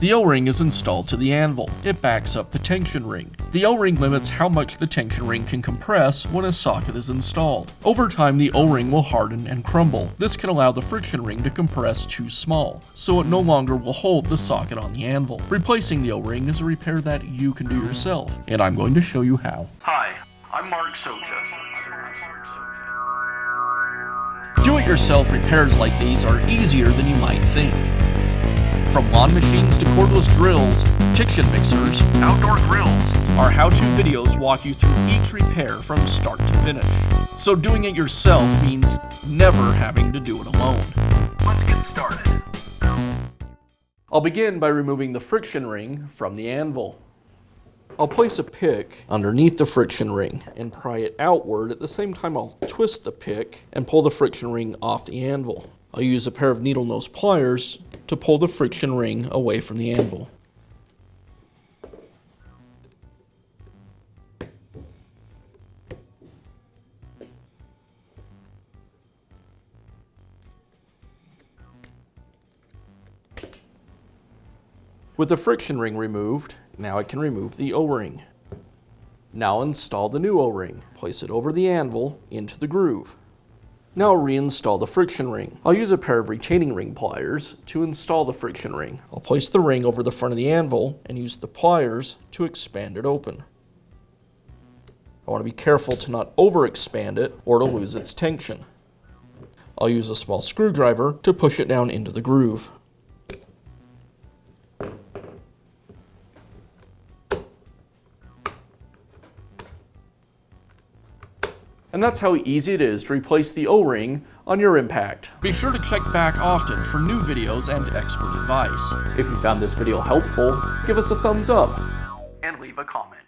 The O-ring is installed to the anvil. It backs up the tension ring. The O-ring limits how much the tension ring can compress when a socket is installed. Over time, the O-ring will harden and crumble. This can allow the friction ring to compress too small, so it no longer will hold the socket on the anvil. Replacing the O-ring is a repair that you can do yourself, and I'm going to show you how. Hi, I'm Mark Socha. Do-it-yourself repairs like these are easier than you might think. From lawn machines to cordless drills, kitchen mixers, Outdoor grills. our how-to videos walk you through each repair from start to finish. So doing it yourself means never having to do it alone. Let's get started. I'll begin by removing the friction ring from the anvil. I'll place a pick underneath the friction ring and pry it outward. At the same time, I'll twist the pick and pull the friction ring off the anvil. I'll use a pair of needle nose pliers to pull the friction ring away from the anvil. With the friction ring removed, now I can remove the O-ring. Now install the new O-ring. Place it over the anvil into the groove. Now reinstall the friction ring. I'll use a pair of retaining ring pliers to install the friction ring. I'll place the ring over the front of the anvil and use the pliers to expand it open. I want to be careful to not overexpand it or to lose its tension. I'll use a small screwdriver to push it down into the groove. And that's how easy it is to replace the O-ring on your impact. Be sure to check back often for new videos and expert advice. If you found this video helpful, give us a thumbs up And leave a comment.